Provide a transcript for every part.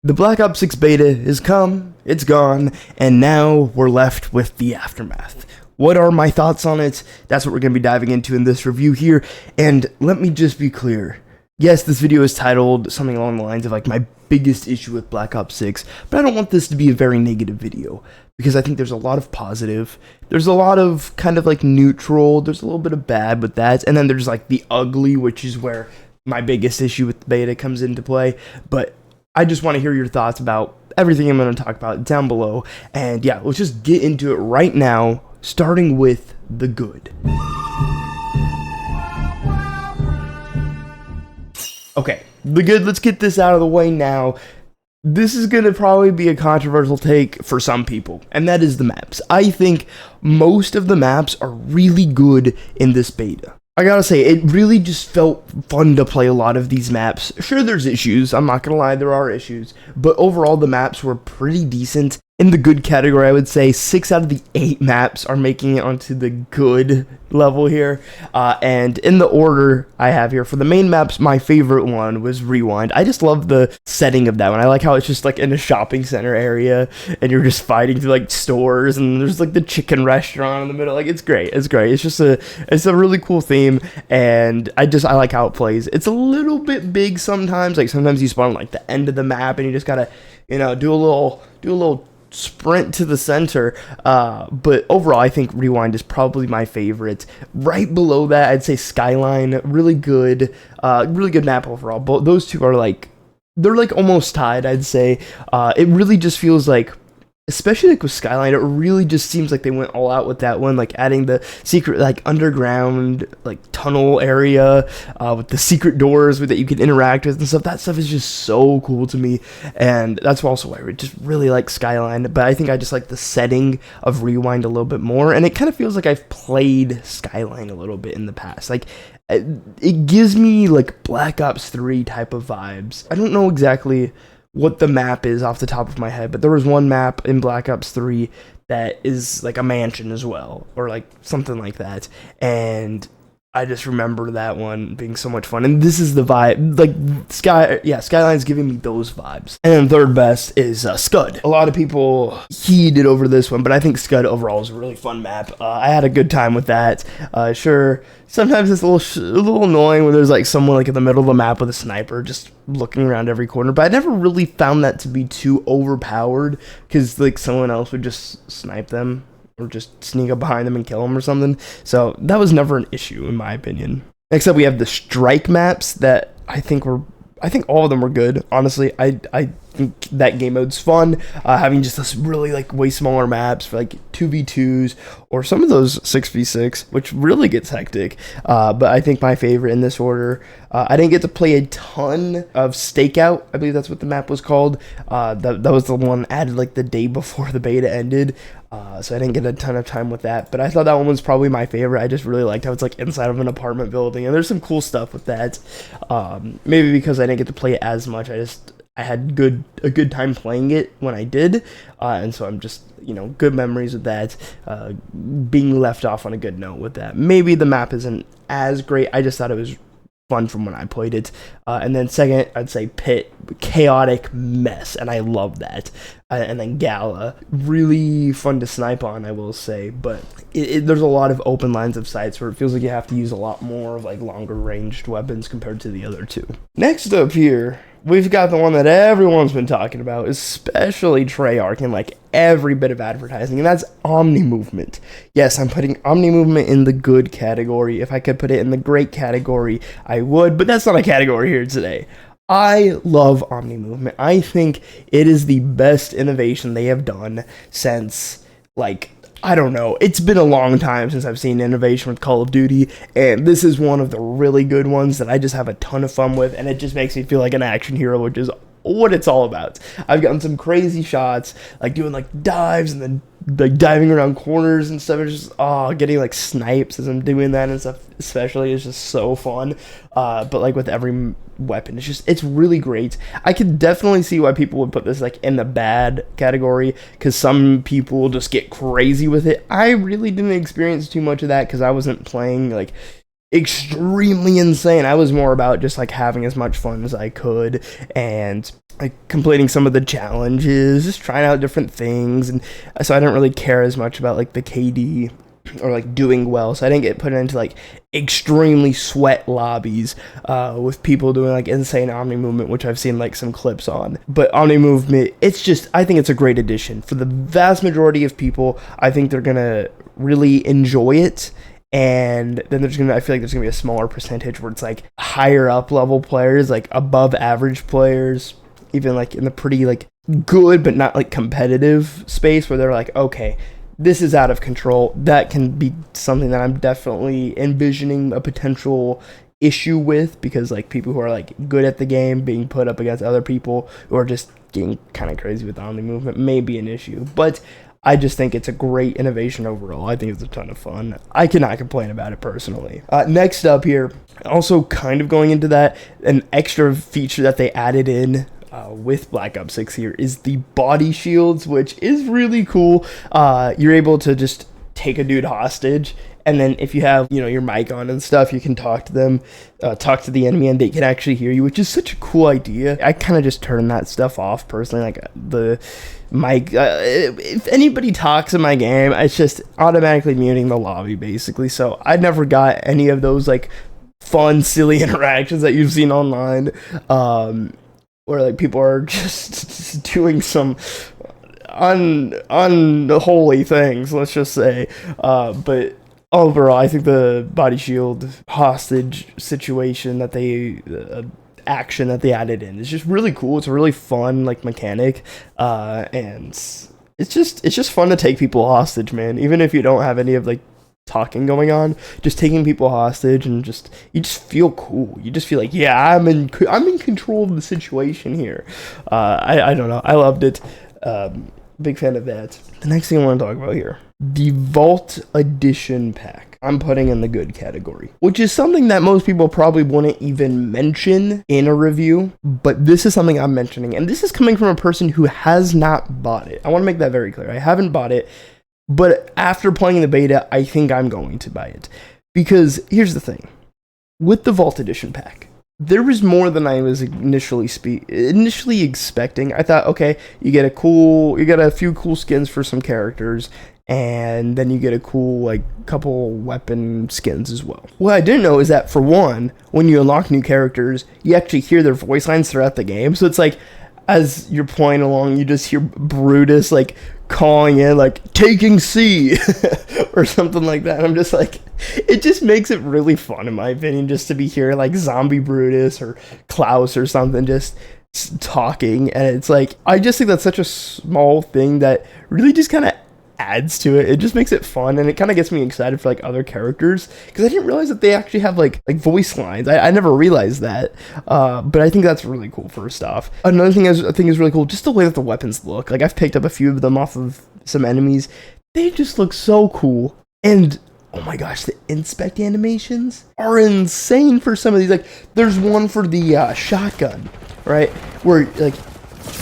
The Black Ops 6 beta has come, it's gone, and now we're left with the aftermath. What are my thoughts on it? That's what we're going to be diving into in this review here, and let me just be clear. Yes, this video is titled something along the lines of like my biggest issue with Black Ops 6, but I don't want this to be a very negative video, because I think there's a lot of positive, there's a lot of kind of like neutral, there's a little bit of bad with that, and then there's like the ugly, which is where my biggest issue with the beta comes into play, but I just want to hear your thoughts about everything I'm going to talk about down below. And yeah, let's just get into it right now, starting with the good. Okay, the good, let's get this out of the way now. This is going to probably be a controversial take for some people, and that is the maps. I think most of the maps are really good in this beta. I gotta say, it really just felt fun to play a lot of these maps. Sure, there's issues, I'm not gonna lie, there are issues, but overall the maps were pretty decent. In the good category, I would say 6 out of the 8 maps are making it onto the good level here. And in the order I have here, for the main maps, my favorite one was Rewind. I just love the setting of that one. I like how it's just like in a shopping center area, and you're just fighting through like stores, and there's like the chicken restaurant in the middle. Like, it's great. It's great. It's a really cool theme, and I like how it plays. It's a little bit big sometimes. Like, sometimes you spawn on like the end of the map, and you just gotta, do a little sprint to the center, but overall I think Rewind is probably my favorite. Right below that, I'd say Skyline, really good map overall. But those two are they're almost tied, I'd say. It really just feels like, especially like with Skyline, it really just seems like they went all out with that one, like adding the secret like underground like tunnel area with the secret doors that you can interact with and stuff. That stuff is just so cool to me, and that's also why I just really like Skyline. But I think I just like the setting of Rewind a little bit more, and it kind of feels like I've played Skyline a little bit in the past. Like, it gives me like Black Ops 3 type of vibes. I don't know exactly what the map is off the top of my head, but there was one map in Black Ops 3 that is like a mansion as well, or like something like that, and I just remember that one being so much fun. And this is the vibe, like Skyline's giving me those vibes. And then third best is Scud. A lot of people heated over this one, but I think Scud overall is a really fun map. I had a good time with that. Sure, sometimes it's a little annoying when there's like someone like in the middle of the map with a sniper just looking around every corner, but I never really found that to be too overpowered, because like someone else would just snipe them or just sneak up behind them and kill them or something. So that was never an issue in my opinion. Next up, we have the strike maps that I think all of them were good. Honestly, I think that game mode's fun. Having just this really like way smaller maps for like 2v2s or some of those 6v6, which really gets hectic. But I think my favorite in this order, I didn't get to play a ton of Stakeout. I believe that's what the map was called. That was the one added like the day before the beta ended. So I didn't get a ton of time with that, but I thought that one was probably my favorite. I just really liked how it's like inside of an apartment building, and there's some cool stuff with that. Maybe because I didn't get to play it as much, I had a good time playing it when I did, and so I'm just, good memories with that, being left off on a good note with that. Maybe the map isn't as great, I just thought it was fun from when I played it. And then second, I'd say Pit, chaotic mess, and I love that. And then Gala, really fun to snipe on, I will say, but there's a lot of open lines of sights where it feels like you have to use a lot more of like longer ranged weapons compared to the other two. Next up here, we've got the one that everyone's been talking about, especially Treyarch and like every bit of advertising, and that's Omni Movement. Yes, I'm putting Omni Movement in the good category. If I could put it in the great category, I would, but that's not a category here today. I love Omni Movement. I think it is the best innovation they have done since, like, I don't know, it's been a long time since I've seen innovation with Call of Duty, and this is one of the really good ones that I just have a ton of fun with, and it just makes me feel like an action hero, which is what it's all about. I've gotten some crazy shots, like doing like dives and then like diving around corners and stuff. It's just getting like snipes as I'm doing that and stuff, especially, is just so fun. But like with every weapon, it's really great. I could definitely see why people would put this like in the bad category, because some people just get crazy with it. I really didn't experience too much of that because I wasn't playing like extremely insane. I was more about just like having as much fun as I could, and like completing some of the challenges, just trying out different things, and so I didn't really care as much about like the KD or like doing well. So I didn't get put into like extremely sweat lobbies with people doing like insane Omni movement, which I've seen like some clips on. But Omni movement, I think it's a great addition for the vast majority of people. I think they're gonna really enjoy it. And then I feel like there's gonna be a smaller percentage where it's like higher up level players, like above average players, even like in the pretty like good but not like competitive space, where they're like, okay, this is out of control. That can be something that I'm definitely envisioning a potential issue with, because like people who are like good at the game being put up against other people who are just getting kind of crazy with the Omni movement may be an issue. But I just think it's a great innovation overall. I think it's a ton of fun. I cannot complain about it personally. Next up here, also kind of going into that, an extra feature that they added in with Black Ops 6 here is the body shields, which is really cool. You're able to just take a dude hostage, and then if you have, your mic on and stuff, you can talk to them, talk to the enemy, and they can actually hear you, which is such a cool idea. I kind of just turn that stuff off personally, like the mic. If anybody talks in my game, it's just automatically muting the lobby, basically. So I never got any of those like fun, silly interactions that you've seen online, where like people are just doing some unholy things, let's just say. But overall, I think the body shield hostage situation that they action that they added in is just really cool. It's a really fun like mechanic, and it's just fun to take people hostage, man. Even if you don't have any of like talking going on, just taking people hostage, and you just feel cool. You just feel like, yeah, I'm in control of the situation here. I don't know. I loved it. Big fan of that. The next thing I want to talk about here, the Vault Edition pack. I'm putting in the good category, which is something that most people probably wouldn't even mention in a review, but this is something I'm mentioning, and this is coming from a person who has not bought it. I want to make that very clear. I haven't bought it, but after playing the beta, I think I'm going to buy it. Because here's the thing. With the Vault Edition pack, there was more than I was initially expecting. I thought, okay, you get a few cool skins for some characters, and then you get a cool like couple weapon skins as well. What I didn't know is that, for one, when you unlock new characters, you actually hear their voice lines throughout the game. So it's like, as you're playing along, you just hear Brutus like calling in like taking C or something like that. I'm just like, it just makes it really fun, in my opinion, just to be hearing like Zombie Brutus or Klaus or something just talking. And it's like, I just think that's such a small thing that really just kind of adds to it. It just makes it fun, and it kind of gets me excited for like other characters, because I didn't realize that they actually have like voice lines. I never realized that, but I think that's really cool. First off, another thing I think is really cool, just the way that the weapons look. Like, I've picked up a few of them off of some enemies. They just look so cool, and oh my gosh, the inspect animations are insane for some of these. Like, there's one for the shotgun, right, where like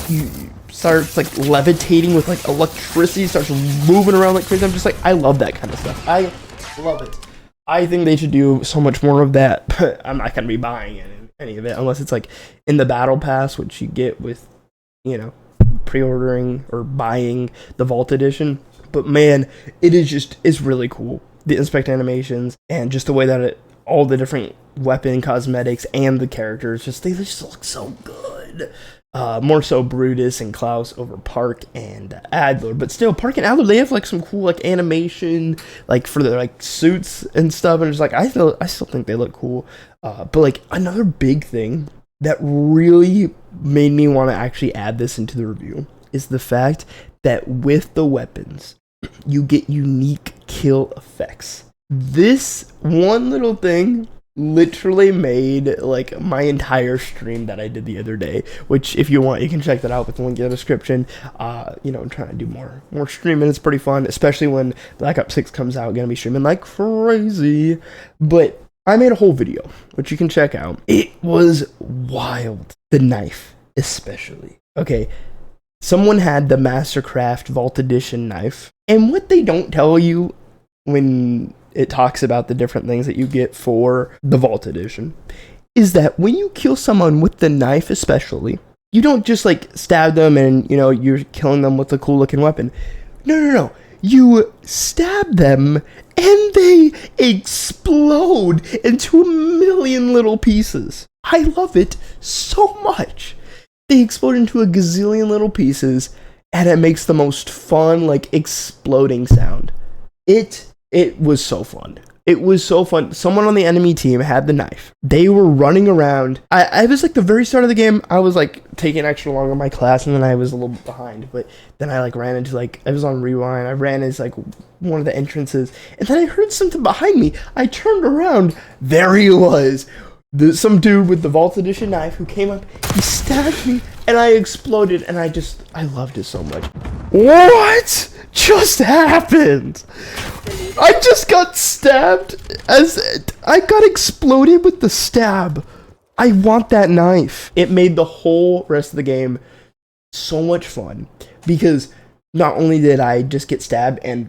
you starts like levitating with like electricity, starts moving around like crazy. I'm just like, I love that kind of stuff. I love it. I think they should do so much more of that, but I'm not gonna be buying any of it unless it's like in the battle pass, which you get with, pre-ordering or buying the Vault Edition. But man, it's really cool. The inspect animations and just the way that all the different weapon cosmetics and the characters, they just look so good. More so Brutus and Klaus over Park and Adler, but still, Park and Adler, they have like some cool like animation like for their like suits and stuff, and it's like I still think they look cool. But like another big thing that really made me want to actually add this into the review is the fact that with the weapons, you get unique kill effects. This one little thing literally made like my entire stream that I did the other day, which if you want, you can check that out with the link in the description. I'm trying to do more streaming. It's pretty fun, especially when Black Ops 6 comes out. Gonna be streaming like crazy. But I made a whole video, which you can check out. It was wild. The knife, especially. Okay, someone had the Mastercraft Vault Edition knife, and what they don't tell you when it talks about the different things that you get for the Vault Edition is that when you kill someone with the knife especially, you don't just like stab them and you're killing them with a cool looking weapon. No. You stab them and they explode into a million little pieces. I love it so much. They explode into a gazillion little pieces, and it makes the most fun, like, exploding sound. It was so fun. It was so fun. Someone on the enemy team had the knife. They were running around. I was like the very start of the game, I was like taking extra long on my class, and then I was a little bit behind. But then I like ran into like, I was on rewind. I ran into like one of the entrances, and then I heard something behind me. I turned around. There he was. Some dude with the Vault Edition knife who came up, he stabbed me, and I exploded, and I loved it so much. What just happened? I just got stabbed I got exploded with the stab. I want that knife. It made the whole rest of the game so much fun, because not only did I just get stabbed and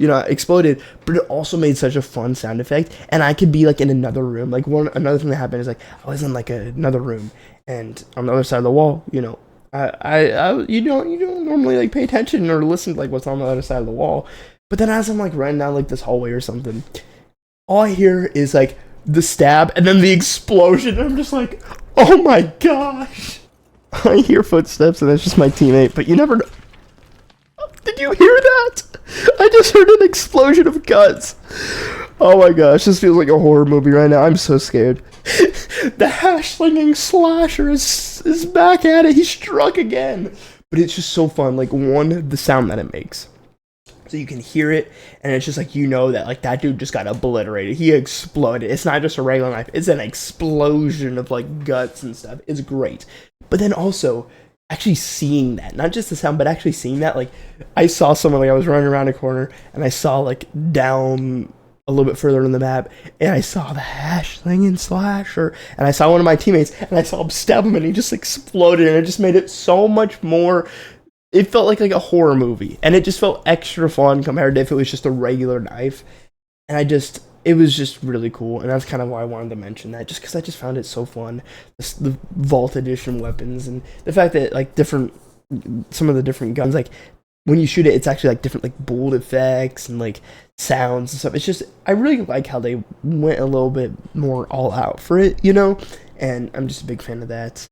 exploded, but it also made such a fun sound effect, and I could be like in another room. Like another thing that happened is like I was in like another room, and on the other side of the wall, I you don't normally like pay attention or listen to like what's on the other side of the wall, but then as I'm like running down like this hallway or something, all I hear is like the stab and then the explosion, and I'm just like, oh my gosh. I hear footsteps, and that's just my teammate, but you never know. Did you hear that? I just heard an explosion of guts. Oh my gosh, this feels like a horror movie right now. I'm so scared. The hash-slinging slasher is back at it. He struck again. But it's just so fun. Like, the sound that it makes. So you can hear it, and it's just like, that like that dude just got obliterated. He exploded. It's not just a regular knife. It's an explosion of like guts and stuff. It's great. But then also, actually seeing that, not just the sound, but actually seeing that, like, I saw someone, like, I was running around a corner, and I saw, like, down a little bit further on the map, and I saw the hash-slinging slasher, and I saw one of my teammates, and I saw him stab him, and he just exploded, and it just made it so much more, it felt like a horror movie, and it just felt extra fun compared to if it was just a regular knife, and it was just really cool, and that's kind of why I wanted to mention that, just because I just found it so fun. The Vault Edition weapons, and the fact that, like, some of the different guns, like, when you shoot it, it's actually, like, different, like, bullet effects and, like, sounds and stuff. It's just, I really like how they went a little bit more all out for it, and I'm just a big fan of that.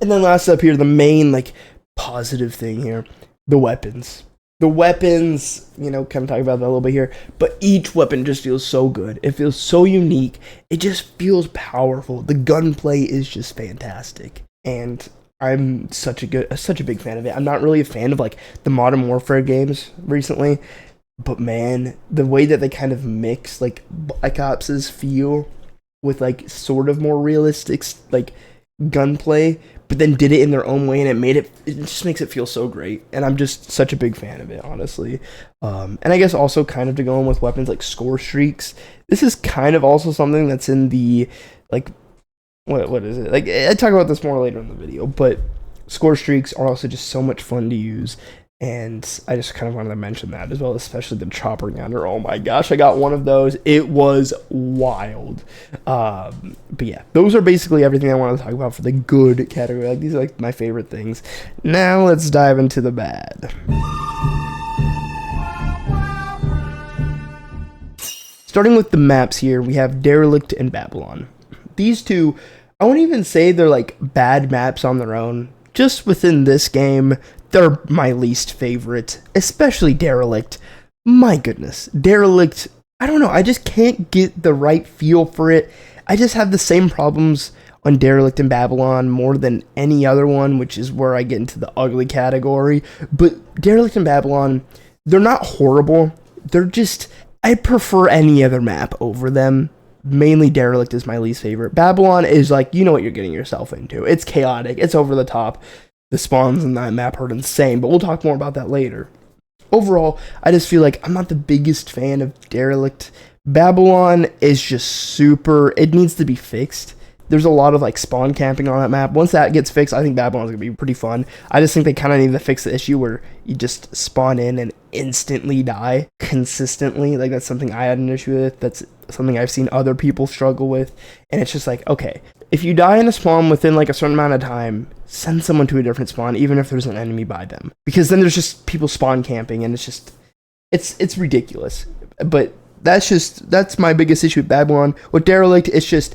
And then last up here, the main, like, positive thing here, the weapons. The weapons, kind of talk about that a little bit here, but each weapon just feels so good. It feels so unique. It just feels powerful. The gunplay is just fantastic, and I'm such a big fan of it. I'm not really a fan of like the Modern Warfare games recently, but man, the way that they kind of mix like Black Ops's feel with like sort of more realistic like gunplay, but then did it in their own way, and it just makes it feel so great, and I'm just such a big fan of it, honestly. And I guess also kind of to go in with weapons like score streaks, this is kind of also something that's in the, like, what is it? Like, I talk about this more later in the video, but score streaks are also just so much fun to use, and I just kind of wanted to mention that as well, especially the chopper gunner. Oh my gosh, I got one of those. It was wild. But yeah, those are basically everything I wanted to talk about for the good category. Like, these are like my favorite things. Now let's dive into the bad. Starting with the maps here, we have Derelict and Babylon. These two, I won't even say they're like bad maps on their own. Just within this game, they're my least favorite, especially Derelict. My goodness, Derelict, I don't know, I just can't get the right feel for it. I just have the same problems on Derelict and Babylon more than any other one, which is where I get into the ugly category. But Derelict and Babylon, they're not horrible. They're just, I prefer any other map over them. Mainly Derelict is my least favorite. Babylon is like, you know what you're getting yourself into. It's chaotic. It's over the top. The spawns in that map are insane, but we'll talk more about that later. Overall, I just feel like I'm not the biggest fan of Derelict. Babylon is just super, it needs to be fixed. There's a lot of like spawn camping on that map. Once that gets fixed, I think Babylon's gonna be pretty fun. I just think they kind of need to fix the issue where you just spawn in and instantly die consistently. Like that's something I had an issue with. That's something I've seen other people struggle with. And it's just like, okay, if you die in a spawn within like a certain amount of time, send someone to a different spawn, even if there's an enemy by them. Because then there's just people spawn camping, and it's ridiculous. But that's my biggest issue with Babylon. With Derelict, it's just,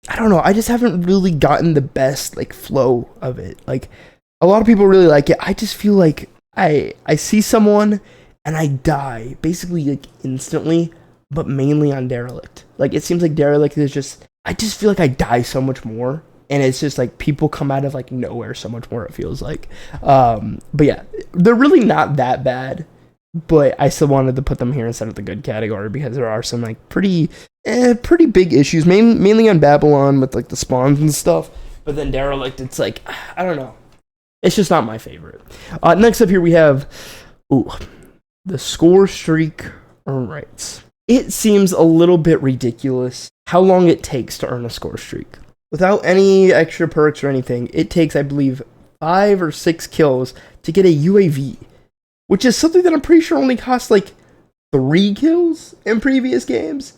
I don't know, I just haven't really gotten the best like flow of it. Like a lot of people really like it. I just feel like I see someone and I die basically like instantly, but mainly on Derelict. Like it seems like Derelict is just, I just feel like I die so much more, and it's just like people come out of like nowhere so much more, it feels like. But yeah, they're really not that bad, but I still wanted to put them here instead of the good category because there are some like pretty big issues, mainly on Babylon with like the spawns and stuff. But then Derelict, it's like, I don't know, it's just not my favorite. Next up here we have the score streak earn rates. It seems a little bit ridiculous how long it takes to earn a score streak. Without any extra perks or anything, it takes, I believe, 5 or 6 kills to get a UAV, which is something that I'm pretty sure only costs like 3 kills in previous games.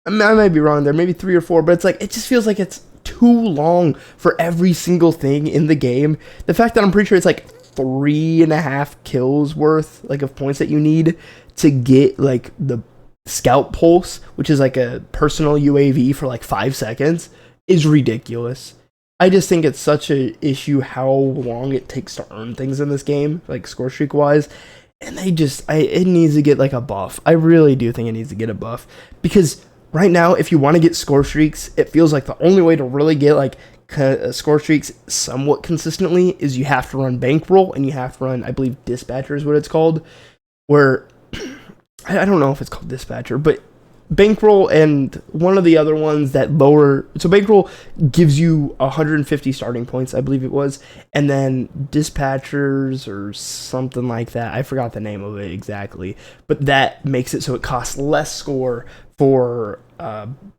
I might be wrong there, maybe 3 or 4, but it's like, it just feels like it's too long for every single thing in the game. The fact that I'm pretty sure it's like 3.5 kills worth like of points that you need to get like the Scout Pulse, which is like a personal UAV for like 5 seconds, is ridiculous. I just think it's such an issue how long it takes to earn things in this game, like score streak wise. And it needs to get like a buff. I really do think it needs to get a buff, because right now, if you want to get score streaks, it feels like the only way to really get like score streaks somewhat consistently is you have to run Bankroll, and you have to run, I believe, Dispatcher is what it's called, where I don't know if it's called Dispatcher, but Bankroll and one of the other ones that lower, so Bankroll gives you 150 starting points, I believe it was, and then Dispatchers or something like that, I forgot the name of it exactly, but that makes it so it costs less score for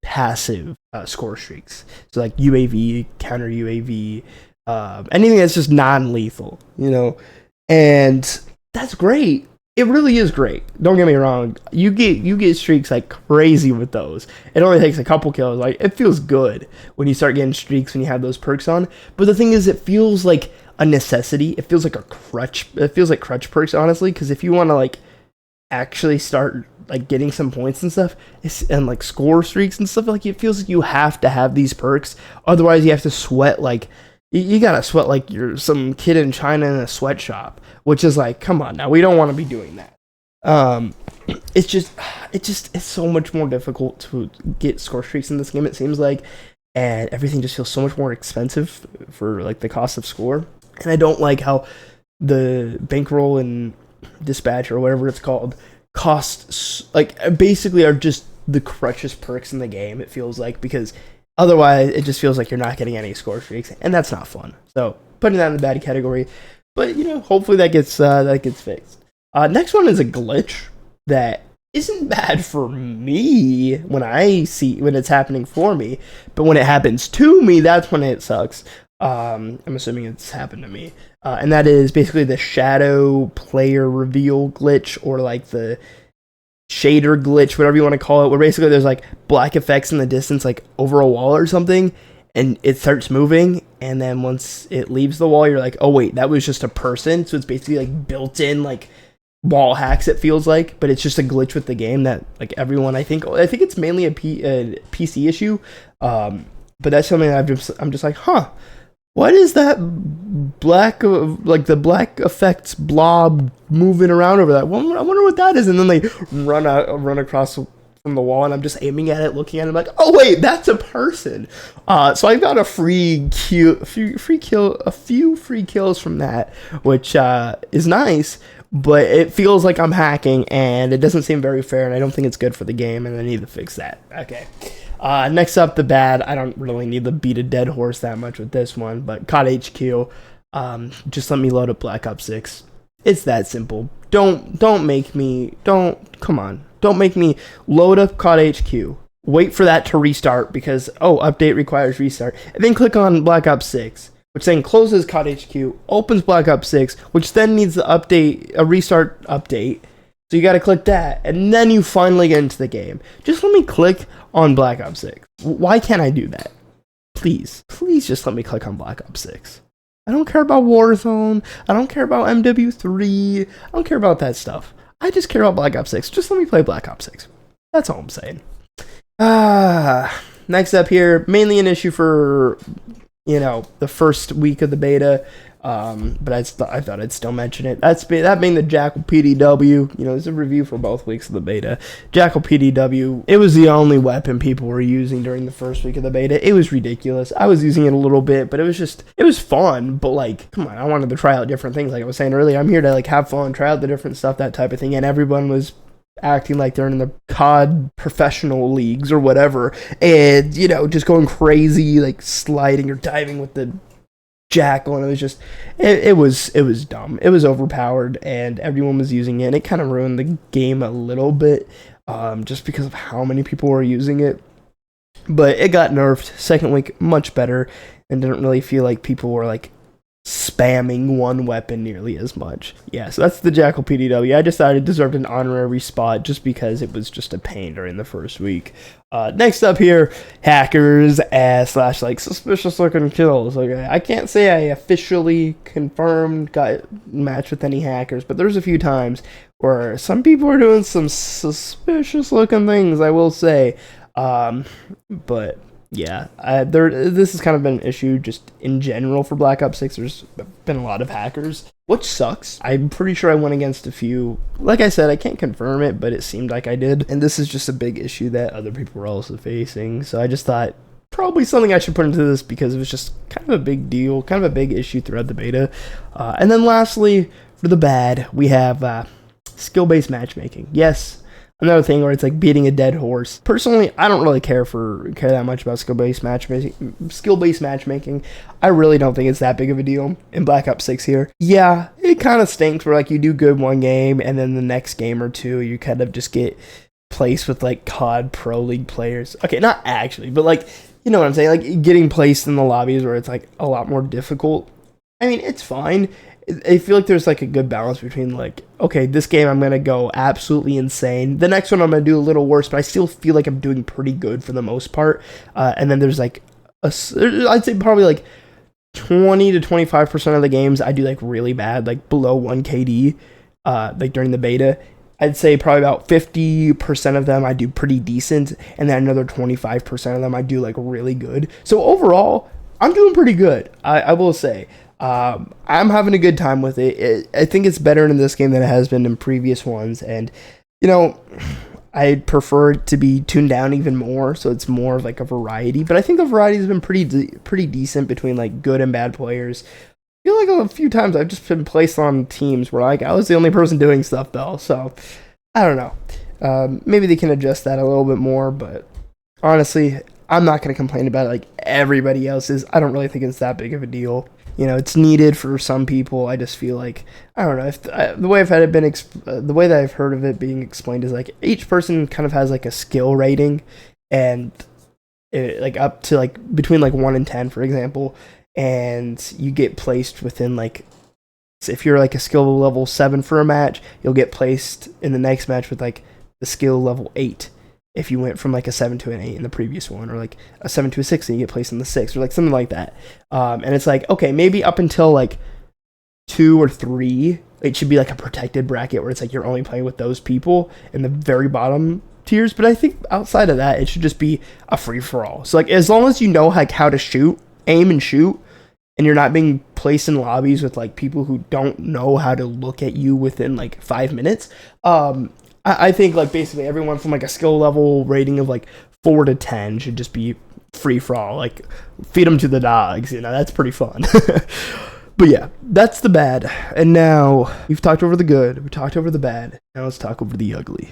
passive score streaks, so like UAV, counter UAV, anything that's just non-lethal, and that's great. It really is great. Don't get me wrong. You get streaks like crazy with those. It only takes a couple kills. Like, it feels good when you start getting streaks when you have those perks on. But the thing is, it feels like a necessity. It feels like a crutch. It feels like crutch perks, honestly. Because if you want to like actually start like getting some points and stuff, and like score streaks and stuff, like it feels like you have to have these perks. Otherwise, you have to sweat like. You gotta sweat like you're some kid in China in a sweatshop, which is like, come on now, we don't want to be doing that. It's so much more difficult to get score streaks in this game, it seems like, and everything just feels so much more expensive for like the cost of score. And I don't like how the Bankroll and Dispatch or whatever it's called costs like basically are just the crutchest perks in the game, it feels like, because otherwise, it just feels like you're not getting any score streaks, and that's not fun. So, putting that in the bad category. But, hopefully that gets fixed. Next one is a glitch that isn't bad for me when it's happening for me. But when it happens to me, that's when it sucks. I'm assuming it's happened to me. And that is basically the shadow player reveal glitch, or like the shader glitch, whatever you want to call it, where basically there's like black effects in the distance, like over a wall or something, and it starts moving, and then once it leaves the wall, you're like, oh wait, that was just a person. So it's basically like built-in like wall hacks, it feels like, but it's just a glitch with the game that like everyone, I think it's mainly a PC issue, but that's something I'm just like, what is that black, like the black effects blob moving around over that? Well, I wonder what that is. And then they run across from the wall, and I'm just aiming at it, looking at it, like, oh wait, that's a person. So I got a few free kills from that, which is nice, but it feels like I'm hacking, and it doesn't seem very fair, and I don't think it's good for the game, and I need to fix that. Okay. Next up, the bad. I don't really need to beat a dead horse that much with this one, but COD HQ. Just let me load up Black Ops 6. It's that simple. Don't make me load up COD HQ, wait for that to restart because, oh, update requires restart. And then click on Black Ops 6, which then closes COD HQ, opens Black Ops 6, which then needs the update, a restart update. So you got to click that, and then you finally get into the game. Just let me click on Black Ops 6. Why can't I do that? Please just let me click on Black Ops 6. I don't care about Warzone. I don't care about MW3. I don't care about that stuff. I just care about Black Ops 6. Just let me play Black Ops 6. That's all I'm saying. Next up here, mainly an issue for, the first week of the beta. But I thought I'd still mention it. That being the Jackal PDW. There's a review for both weeks of the beta. Jackal PDW, it was the only weapon people were using during the first week of the beta. It was ridiculous. I was using it a little bit, but it was fun. But come on, I wanted to try out different things. Like I was saying earlier, I'm here to have fun, try out the different stuff, that type of thing. And everyone was acting like they're in the COD professional leagues or whatever, and just going crazy, sliding or diving with the Jackal, and it was just it was dumb. It was overpowered, and everyone was using it, and it kind of ruined the game a little bit, just because of how many people were using it. But it got nerfed second week, much better, and didn't really feel like people were spamming one weapon nearly as much. Yeah, so that's the Jackal PDW. I decided it deserved an honorary spot just because it was just a pain during the first week. Next up here, hackers / suspicious looking kills. Okay, I can't say I officially got matched with any hackers, but there's a few times where some people are doing some suspicious looking things, I will say. But yeah, this has kind of been an issue just in general for Black Ops 6. There's been a lot of hackers, which sucks. I'm pretty sure I went against a few. Like I said, I can't confirm it, but it seemed like I did. And this is just a big issue that other people were also facing. So I just thought probably something I should put into this because it was just kind of a big deal, kind of a big issue throughout the beta. And then lastly, for the bad, we have skill-based matchmaking. Yes. Another thing where it's beating a dead horse. Personally, I don't really care that much about skill-based matchmaking. I really don't think it's that big of a deal in Black Ops 6 here. Yeah, it kind of stinks where you do good one game and then the next game or two you kind of just get placed with COD Pro League players. Okay, not actually, but you know what I'm saying? Getting placed in the lobbies where it's a lot more difficult. I mean, it's fine. I feel like there's a good balance between okay, this game I'm gonna go absolutely insane. The next one I'm gonna do a little worse, but I still feel like I'm doing pretty good for the most part. And then there's I'd say probably 20 to 25% of the games I do really bad, below 1 KD, during the beta. I'd say probably about 50% of them I do pretty decent, and then another 25% of them I do really good. So overall, I'm doing pretty good. I will say. I'm having a good time with it. I think it's better in this game than it has been in previous ones, and I prefer it to be tuned down even more, so it's more of a variety. But I think the variety has been pretty decent between good and bad players. I feel a few times I've just been placed on teams where I was the only person doing stuff though, so I don't know. Maybe they can adjust that a little bit more, but honestly, I'm not going to complain about it everybody else is. I don't really think it's that big of a deal. It's needed for some people. I just feel I don't know, the way the way that I've heard of it being explained is each person kind of has a skill rating, and up to between 1 and 10, for example, and you get placed within if you're a skill level 7 for a match, you'll get placed in the next match with the skill level 8. If you went from a 7 to an 8 in the previous one, or a 7 to a 6 and you get placed in the 6, or something like that. And it's okay, maybe up until 2 or 3, it should be a protected bracket where it's you're only playing with those people in the very bottom tiers. But I think outside of that, it should just be a free-for-all. So as long as you know how to aim and shoot, and you're not being placed in lobbies with people who don't know how to look at you within 5 minutes, I think basically everyone from a skill level rating of 4 to 10 should just be free for all. Feed them to the dogs, that's pretty fun. But yeah, that's the bad. And now we've talked over the good, we talked over the bad. Now let's talk over the ugly.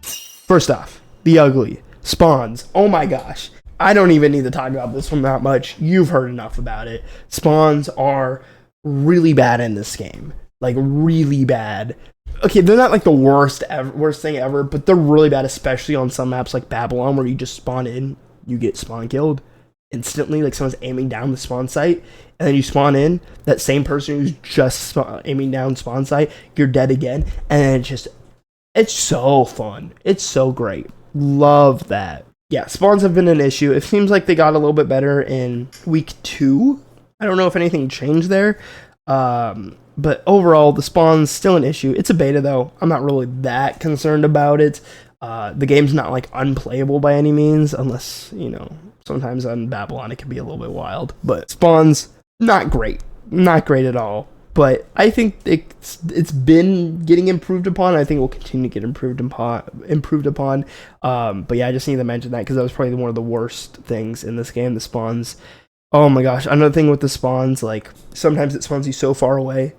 First off, the ugly. Spawns. Oh my gosh. I don't even need to talk about this one that much. You've heard enough about it. Spawns are really bad in this game. Really bad. okay, they're not like the worst thing ever, but they're really bad, especially on some maps like Babylon, where you just spawn in, you get spawn killed instantly, like someone's aiming down the spawn site, and then you spawn in, that same person who's just aiming down spawn site, you're dead again, and it's so fun. It's so great. Love that. Yeah, spawns have been an issue. It seems like they got a little bit better in week 2. I don't know if anything changed there. But overall, the spawn's still an issue. It's a beta, though. I'm not really that concerned about it. The game's not, like, unplayable by any means, unless, sometimes on Babylon it can be a little bit wild. But spawns, not great. Not great at all. But I think it's been getting improved upon. I think it will continue to get improved upon. But yeah, I just need to mention that because that was probably one of the worst things in this game, the spawns. Oh my gosh, another thing with the spawns, like, sometimes it spawns you so far away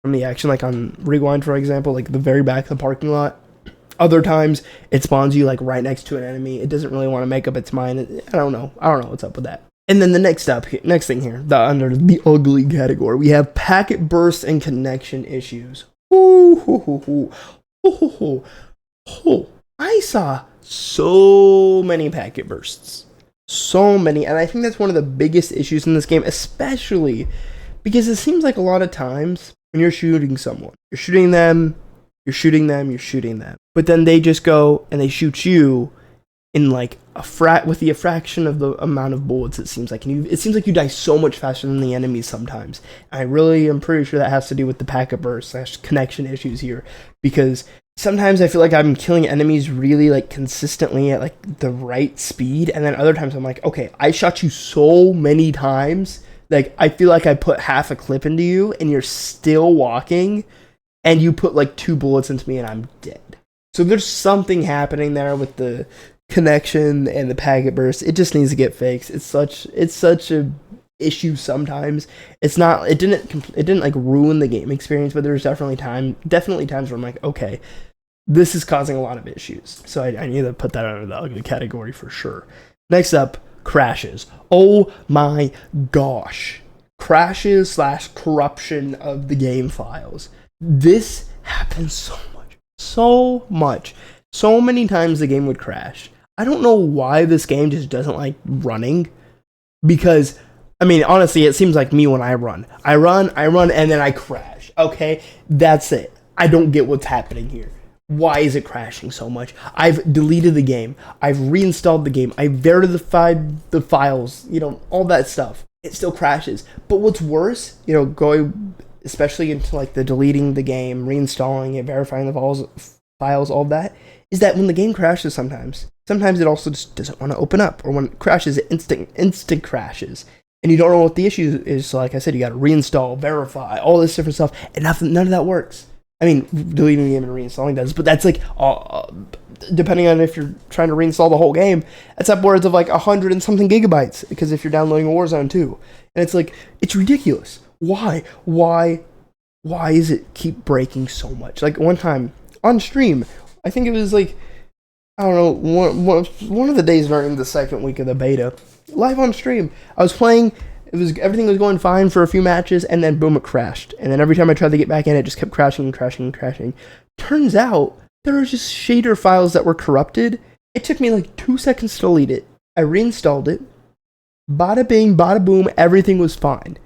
from the action, like on Rewind, for example, like the very back of the parking lot. Other times, it spawns you, like, right next to an enemy. It doesn't really want to make up its mind. I don't know what's up with that. And then the next thing here, under the ugly category, we have packet bursts and connection issues. I saw so many packet bursts. So many. And I think that's one of the biggest issues in this game, especially because it seems like a lot of times when you're shooting someone, you're shooting them, but then they just go and they shoot you in like with the fraction of the amount of bullets. It seems like, and it seems like you die so much faster than the enemies sometimes. I really am pretty sure that has to do with the packet burst / connection issues here, because sometimes I feel like I'm killing enemies really like consistently at like the right speed, and then other times I'm like, okay, I shot you so many times, like I feel like I put half a clip into you and you're still walking, and you put like 2 bullets into me and I'm dead. So there's something happening there with the connection and the packet burst. It just needs to get fixed. It's such a issue sometimes. It didn't like ruin the game experience, but there's definitely times where I'm like, okay, this is causing a lot of issues. So I need to put that under the ugly category for sure. Next up, crashes. Oh my gosh. Crashes / corruption of the game files. This happens so much. So many times the game would crash. I don't know why this game just doesn't like running, because I mean, honestly, it seems like me when I run, and then I crash. Okay, that's it. I don't get what's happening here. Why is it crashing so much? I've deleted the game. I've reinstalled the game. I've verified the files, all that stuff. It still crashes. But what's worse, going especially into like the deleting the game, reinstalling it, verifying the files, all that, is that when the game crashes sometimes it also just doesn't want to open up, or when it crashes, it instant crashes. And you don't know what the issue is. So like I said, you got to reinstall, verify, all this different stuff, and none of that works. I mean, deleting the game and reinstalling does, but that's like, depending on if you're trying to reinstall the whole game, that's upwards of like 100 and something gigabytes, because if you're downloading Warzone 2. And it's like, it's ridiculous. Why does it keep breaking so much? Like one time on stream, I think it was like, I don't know, one of the days during the second week of the beta, live on stream, I was playing, everything was going fine for a few matches, and then boom, it crashed. And then every time I tried to get back in, it just kept crashing. Turns out, there were just shader files that were corrupted. It took me like 2 seconds to delete it. I reinstalled it. Bada bing, bada boom, everything was fine.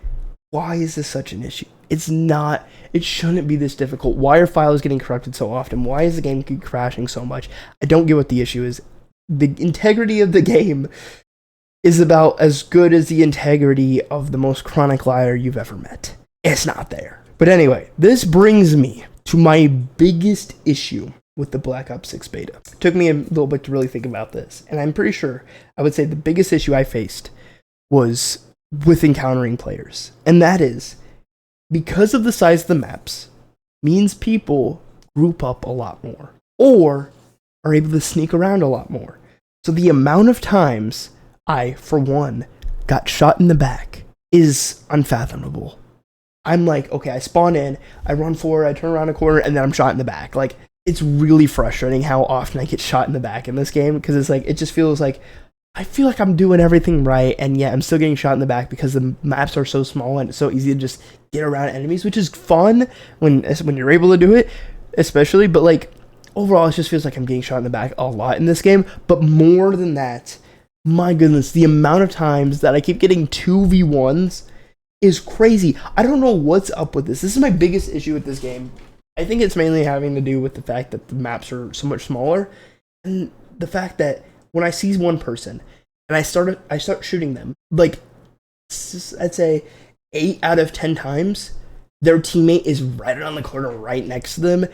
Why is this such an issue? It shouldn't be this difficult. Why are files getting corrupted so often? Why is the game keep crashing so much? I don't get what the issue is. The integrity of the game is about as good as the integrity of the most chronic liar you've ever met. It's not there. But anyway, this brings me to my biggest issue with the Black Ops 6 beta. It took me a little bit to really think about this, and I'm pretty sure I would say the biggest issue I faced was with encountering players. And that is, because of the size of the maps, means people group up a lot more, or are able to sneak around a lot more. So the amount of times I, for one, got shot in the back is unfathomable. I'm like, okay, I spawn in, I run forward, I turn around a corner, and then I'm shot in the back. Like, it's really frustrating how often I get shot in the back in this game, because it's like, it just feels like, I feel like I'm doing everything right, and yet I'm still getting shot in the back because the maps are so small and it's so easy to just get around enemies, which is fun when you're able to do it. especially, but like overall, it just feels like I'm getting shot in the back a lot in this game. But more than that, my goodness, the amount of times that I keep getting 2v1s is crazy. I don't know what's up with this. This is my biggest issue with this game. I think it's mainly having to do with the fact that the maps are so much smaller, and the fact that when I see one person and I start shooting them, like I'd say 8 out of 10 times, their teammate is right around the corner, right next to them,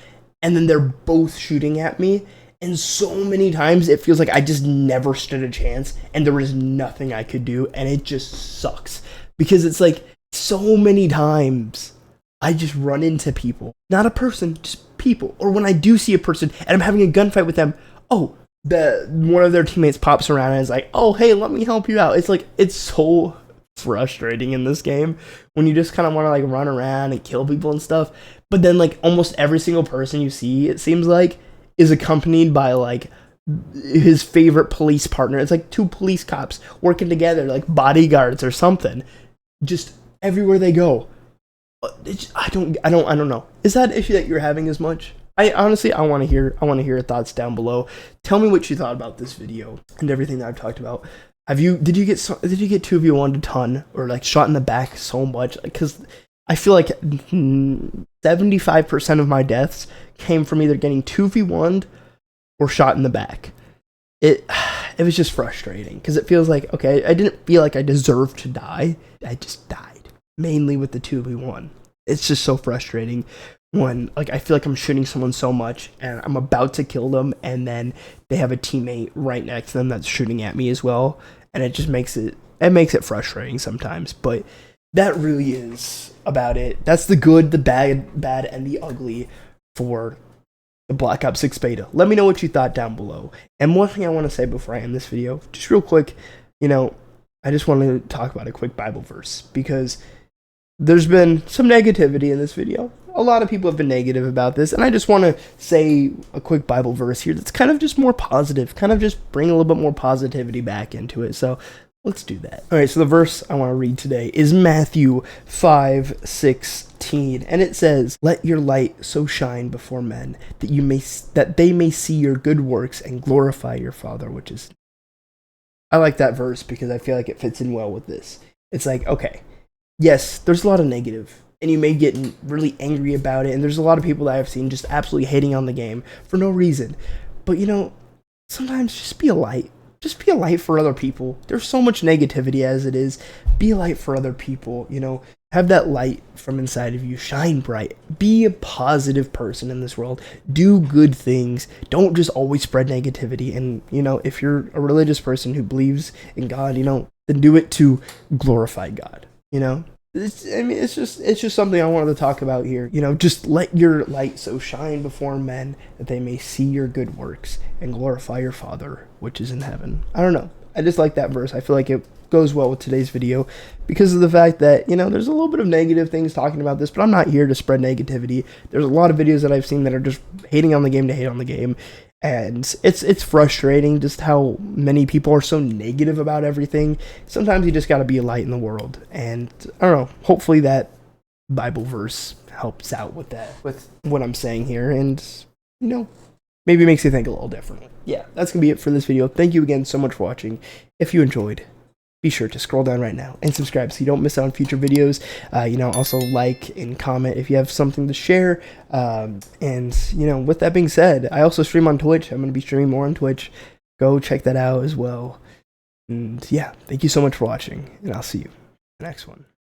and then they're both shooting at me. And so many times it feels like I just never stood a chance, and there was nothing I could do, and it just sucks because it's like so many times I just run into people, not a person, just people. Or when I do see a person and I'm having a gunfight with them, oh, one of their teammates pops around and is like, oh, hey, let me help you out. It's like, it's so frustrating in this game when you just kind of want to like run around and kill people and stuff. But then like almost every single person you see, it seems like, is accompanied by like his favorite police partner. It's like 2 police cops working together, like bodyguards or something, just everywhere they go. I don't know. Is that an issue that you're having as much? I honestly, I want to hear your thoughts down below. Tell me what you thought about this video and everything that I've talked about. Did you get 2v1 a ton, or like shot in the back so much? Because I feel like 75% of my deaths came from either getting 2v1'd or shot in the back. It was just frustrating because it feels like, okay, I didn't feel like I deserved to die. I just died, mainly with the 2v1. It's just so frustrating when like I feel like I'm shooting someone so much and I'm about to kill them, and then they have a teammate right next to them that's shooting at me as well, and it just makes it frustrating sometimes. But that really is about it. That's the good, the bad, and the ugly for the Black Ops 6 beta. Let me know what you thought down below. And one thing I want to say before I end this video, just real quick, I just want to talk about a quick Bible verse, because there's been some negativity in this video. A lot of people have been negative about this, and I just want to say a quick Bible verse here that's kind of just more positive, kind of just bring a little bit more positivity back into it. So let's do that. All right, so the verse I want to read today is Matthew 5:16, and it says, "Let your light so shine before men that they may see your good works and glorify your Father which is." I like that verse because I feel like it fits in well with this. It's like, okay, yes, there's a lot of negative, and you may get really angry about it, and there's a lot of people that I've seen just absolutely hating on the game for no reason. But sometimes just be a light. Just be a light for other people. There's so much negativity as it is. Be a light for other people, Have that light from inside of you. Shine bright. Be a positive person in this world. Do good things. Don't just always spread negativity. And, if you're a religious person who believes in God, then do it to glorify God, It's just something I wanted to talk about here. Just let your light so shine before men that they may see your good works and glorify your Father which is in heaven. I don't know. I just like that verse. I feel like it goes well with today's video because of the fact that, there's a little bit of negative things talking about this, but I'm not here to spread negativity. There's a lot of videos that I've seen that are just hating on the game to hate on the game. And it's frustrating just how many people are so negative about everything. Sometimes you just got to be a light in the world. And I don't know, hopefully that Bible verse helps out with that, with what I'm saying here. And, maybe makes you think a little differently. Yeah, that's going to be it for this video. Thank you again so much for watching. If you enjoyed, be sure to scroll down right now and subscribe so you don't miss out on future videos. Also like and comment if you have something to share. And with that being said, I also stream on Twitch. I'm going to be streaming more on Twitch. Go check that out as well. And yeah, thank you so much for watching, and I'll see you in the next one.